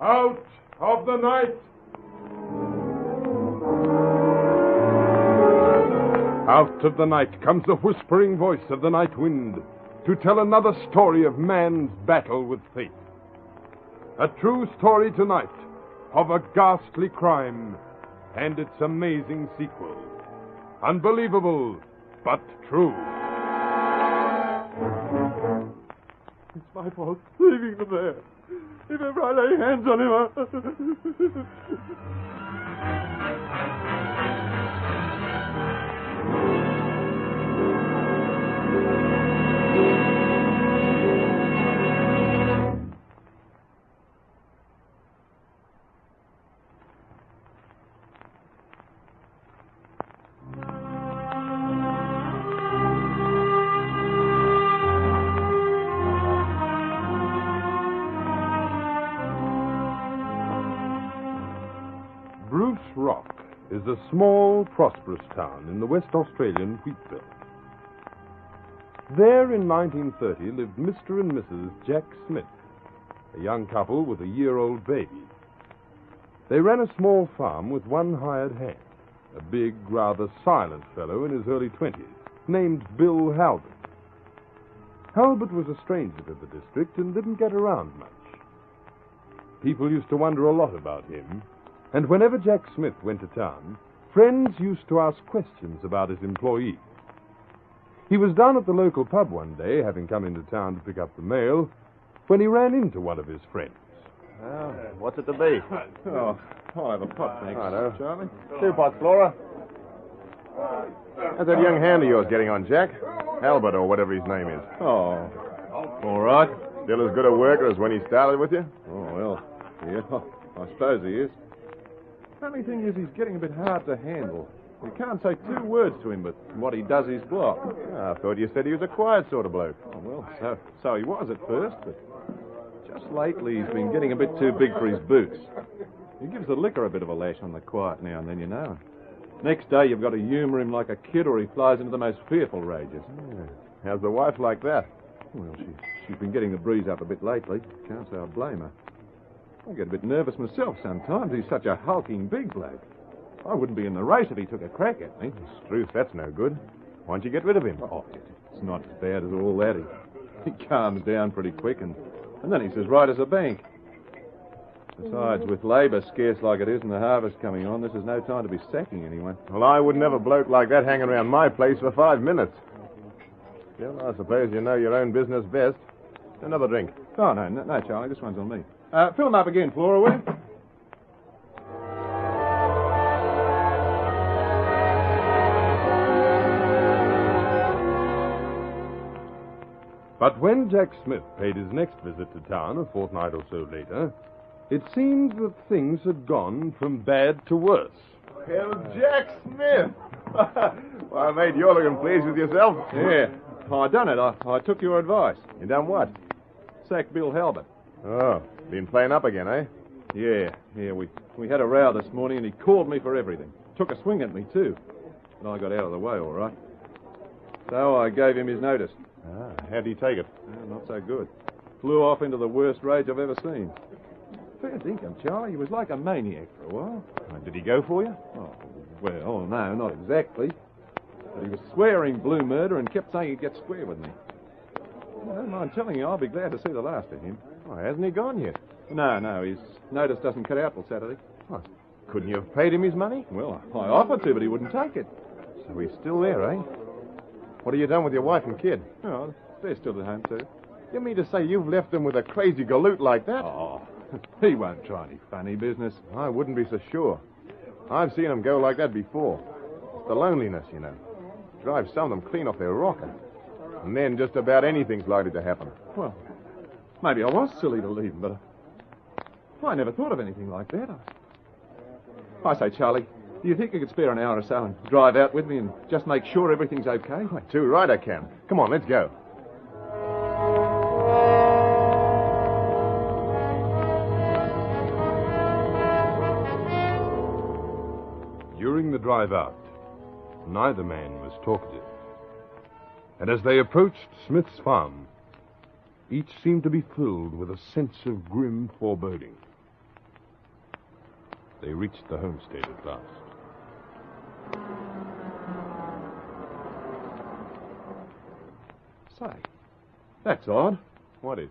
Out of the night! Out of the night comes the whispering voice of the night wind to tell another story of man's battle with fate. A true story tonight of a ghastly crime and its amazing sequel. Unbelievable, but true. It's my fault, leaving them there. If ever I lay hands on him, Bruce Rock is a small, prosperous town in the West Australian wheat belt. There in 1930 lived Mr. and Mrs. Jack Smith, a young couple with a year-old baby. They ran a small farm with one hired hand, a big, rather silent fellow in his early 20s, named Bill Halbert. Halbert was a stranger to the district and didn't get around much. People used to wonder a lot about him, and whenever Jack Smith went to town, friends used to ask questions about his employees. He was down at the local pub one day, having come into town to pick up the mail, when he ran into one of his friends. Well, what's it to be? Oh, I'll have a pot, thanks, Righto. Charlie. 2 pots, Flora. How's that young hand of yours getting on, Jack? Albert, or whatever his name is. Oh, all right. Still as good a worker as when he started with you? Oh, well, yeah, I suppose he is. Funny thing is, he's getting a bit hard to handle. You can't say 2 words to him, but what he does is block. I thought you said he was a quiet sort of bloke. Oh, well, so he was at first, but just lately he's been getting a bit too big for his boots. He gives the liquor a bit of a lash on the quiet now and then, you know. Next day you've got to humour him like a kid or he flies into the most fearful rages. Yeah. How's the wife like that? Well, she's been getting the breeze up a bit lately. Can't say I blame her. I get a bit nervous myself sometimes. He's such a hulking big bloke. I wouldn't be in the race if he took a crack at me. Struth, that's no good. Why don't you get rid of him? Oh, it's not as bad as all that. He calms down pretty quick, and then he's as right as a bank. Besides, with labour scarce like it is and the harvest coming on, this is no time to be sacking anyone. Well, I wouldn't have a bloke like that hanging around my place for 5 minutes. Still, I suppose you know your own business best. Another drink. Oh, no, Charlie, this one's on me. Fill him up again, Flora, will you? But when Jack Smith paid his next visit to town a fortnight or so later, it seemed that things had gone from bad to worse. Well, Jack Smith! Why, mate, you're looking pleased with yourself. Yeah, I done it. I took your advice. You done what? Sacked Bill Halbert. Oh, been playing up again, eh? Yeah, we had a row this morning and he called me for everything. Took a swing at me, too. But I got out of the way, all right. So I gave him his notice. How'd he take it? Not so good. Flew off into the worst rage I've ever seen. Fair dinkum, Charlie. He was like a maniac for a while. Did he go for you? Oh, well, no, not exactly. But he was swearing blue murder and kept saying he'd get square with me. I don't mind telling you, I'll be glad to see the last of him. Oh, hasn't he gone yet? No, his notice doesn't cut out till Saturday. Oh, couldn't you have paid him his money? Well, I offered to, but he wouldn't take it. So he's still there, eh? What have you done with your wife and kid? Oh, they're still at home, too. You mean to say you've left them with a crazy galoot like that? Oh, he won't try any funny business. I wouldn't be so sure. I've seen them go like that before. It's the loneliness, you know. Drives some of them clean off their rocker. And then just about anything's likely to happen. Well, maybe I was silly to leave him, but I never thought of anything like that. I say, Charlie, do you think you could spare an hour or so and drive out with me and just make sure everything's okay? Oh, too right I can. Come on, let's go. During the drive out, neither man was talkative. And as they approached Smith's farm, each seemed to be filled with a sense of grim foreboding. They reached the homestead at last. Say, that's odd. What is?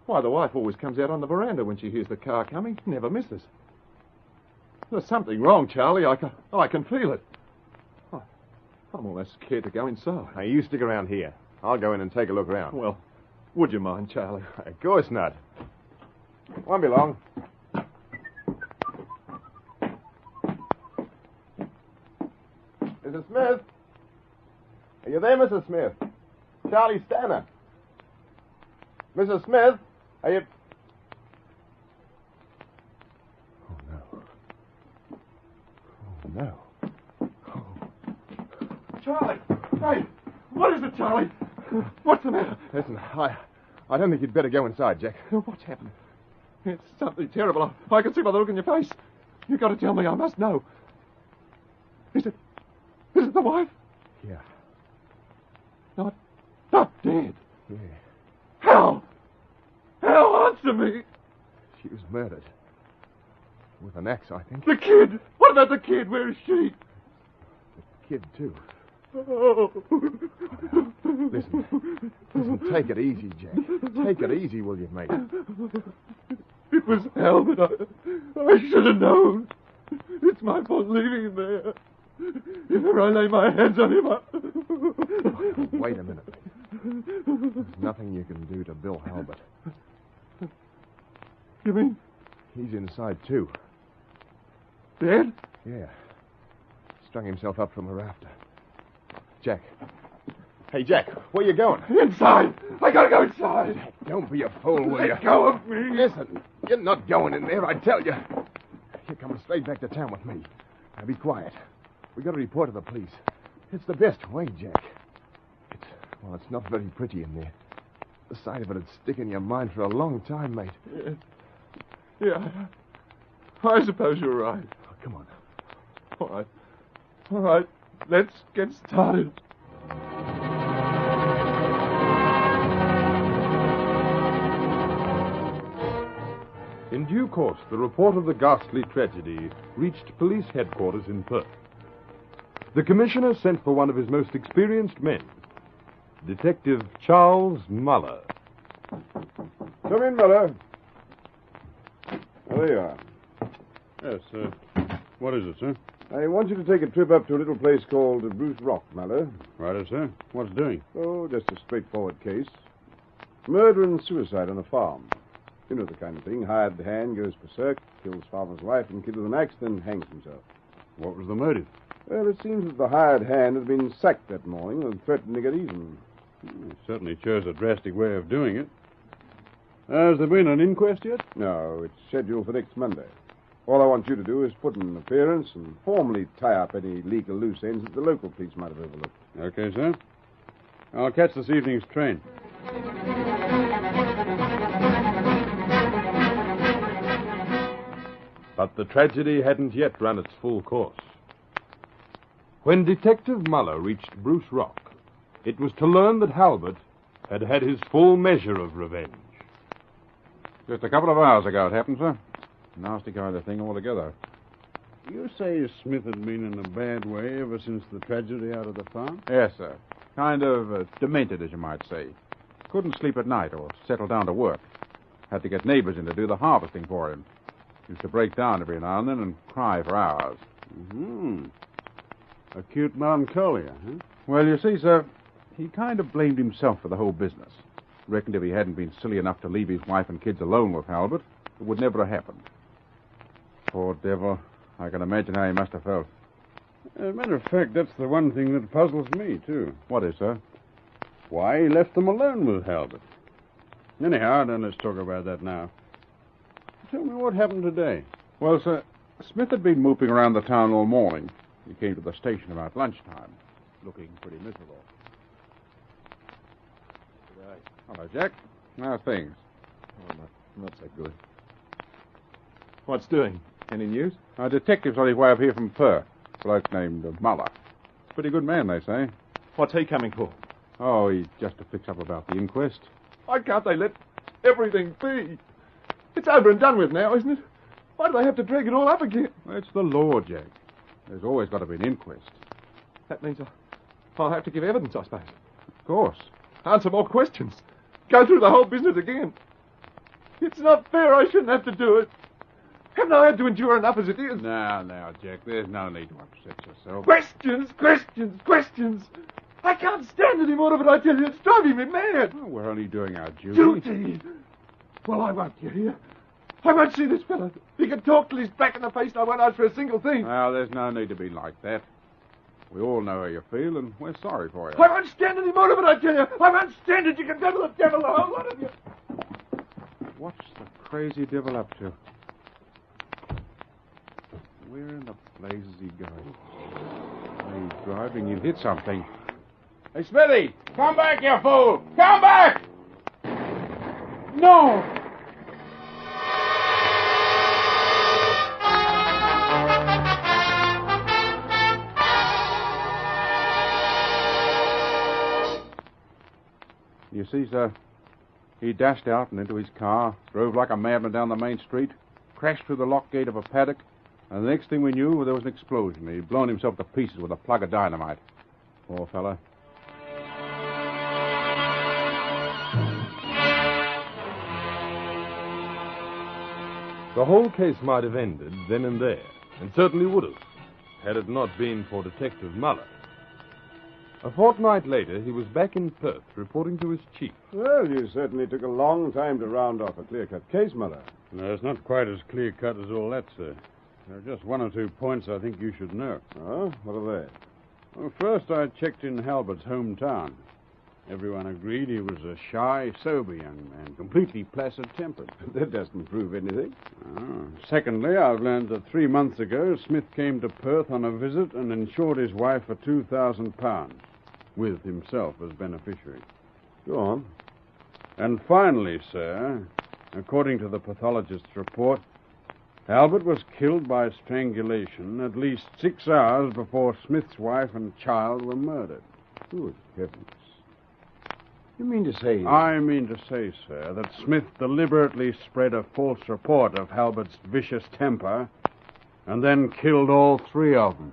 Why, the wife always comes out on the veranda when she hears the car coming. Never misses. There's something wrong, Charlie. I can feel it. I'm almost scared to go inside. Now, you stick around here. I'll go in and take a look around. Well, would you mind, Charlie? Of course not. Won't be long. Mrs. Smith? Are you there, Mrs. Smith? Charlie Stanner. Mrs. Smith? Are you... Oh, no. Oh, no. Charlie! Hey! What is it, Charlie? What's the matter? Listen, I don't think you'd better go inside, Jack. What's happened? It's something terrible. I can see by the look in your face. You've got to tell me. I must know. Is it the wife? Yeah. Not dead. Yeah. How? How? Answer me. She was murdered. With an axe, I think. The kid. What about the kid? Where is she? The kid, too. Oh. Listen, take it easy, Jack. Take it easy, will you, mate? It was Albert. I should have known. It's my fault leaving him there. If ever I lay my hands on him, Wait a minute, mate. There's nothing you can do to Bill Halbert. You mean? He's inside, too. Dead? Yeah. Strung himself up from a rafter. Jack. Hey, Jack, where you going? Inside! I gotta go inside! Don't be a fool, will you? Let go of me! Listen, you're not going in there, I tell you. You're coming straight back to town with me. Now, be quiet. We got to report to the police. It's the best way, Jack. It's not very pretty in there. The sight of it'd stick in your mind for a long time, mate. Yeah. I suppose you're right. Oh, come on. All right. Let's get started. In due course, the report of the ghastly tragedy reached police headquarters in Perth. The commissioner sent for one of his most experienced men, Detective Charles Muller. Come in, Muller. There you are. Yes, sir. What is it, sir? I want you to take a trip up to a little place called Bruce Rock, Muller. Righto, sir. What's doing? Oh, just a straightforward case. Murder and suicide on a farm. You know the kind of thing. Hired hand goes berserk, kills farmer's wife and kid with an axe, then hangs himself. What was the motive? Well, it seems that the hired hand had been sacked that morning and threatened to get even. He certainly chose a drastic way of doing it. Has there been an inquest yet? No, it's scheduled for next Monday. All I want you to do is put in an appearance and formally tie up any legal loose ends that the local police might have overlooked. Okay, sir. I'll catch this evening's train. But the tragedy hadn't yet run its full course. When Detective Muller reached Bruce Rock, it was to learn that Halbert had had his full measure of revenge. Just a couple of hours ago it happened, sir. Nasty kind of thing altogether. You say Smith had been in a bad way ever since the tragedy out of the farm? Yes, sir. Kind of demented, as you might say. Couldn't sleep at night or settle down to work. Had to get neighbors in to do the harvesting for him. Used to break down every now and then and cry for hours. Mm-hmm. Acute melancholia, huh? Well, you see, sir, he kind of blamed himself for the whole business. Reckoned if he hadn't been silly enough to leave his wife and kids alone with Halbert, it would never have happened. Poor devil. I can imagine how he must have felt. As a matter of fact, that's the one thing that puzzles me, too. What is, sir? Why he left them alone with Halbert. Anyhow, then let's talk about that now. Tell me what happened today. Well, sir, Smith had been moping around the town all morning. He came to the station about lunchtime, looking pretty miserable. Hello, Jack. How's things? Oh, not so good. What's doing? Any news? A detective's on his way up here from Perth. A bloke named Muller. Pretty good man, they say. What's he coming for? Oh, he's just to fix up about the inquest. Why can't they let everything be? It's over and done with now, isn't it? Why do they have to drag it all up again? Well, it's the law, Jack. There's always got to be an inquest. That means I'll have to give evidence, I suppose. Of course. Answer more questions. Go through the whole business again. It's not fair. I shouldn't have to do it. Haven't I had to endure enough as it is? Now, Jack, there's no need to upset yourself. Questions. I can't stand any more of it, I tell you. It's driving me mad. Well, we're only doing our duty. Duty? Well, I won't get here. I won't see this fellow. He can talk till he's black in the face and I won't ask for a single thing. Well, there's no need to be like that. We all know how you feel, and we're sorry for you. I won't stand any more of it, I tell you. I won't stand it. You can go to the devil, the whole lot of you. What's the crazy devil up to? Where in the place is he going? When he's driving, he'll hit something. Hey, Smithy! Come back, you fool! Come back! No! You see, sir, he dashed out and into his car, drove like a madman down the main street, crashed through the lock gate of a paddock, and the next thing we knew, there was an explosion. He'd blown himself to pieces with a plug of dynamite. Poor fella. The whole case might have ended then and there, and certainly would have, had it not been for Detective Muller. A fortnight later, he was back in Perth, reporting to his chief. Well, you certainly took a long time to round off a clear-cut case, Muller. No, it's not quite as clear-cut as all that, sir. There are just one or two points I think you should know. Oh? What are they? Well, first, I checked in Halbert's hometown. Everyone agreed he was a shy, sober young man, completely placid-tempered. That doesn't prove anything. Oh. Secondly, I've learned that 3 months ago, Smith came to Perth on a visit and insured his wife for £2,000, with himself as beneficiary. Go on. And finally, sir, according to the pathologist's report, Albert was killed by strangulation at least 6 hours before Smith's wife and child were murdered. Good heavens. You mean to say... I mean to say, sir, that Smith deliberately spread a false report of Halbert's vicious temper and then killed all 3 of them.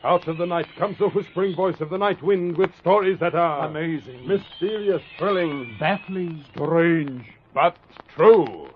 Out of the night comes the whispering voice of the night wind with stories that are amazing, mysterious, thrilling, baffling, strange, but true.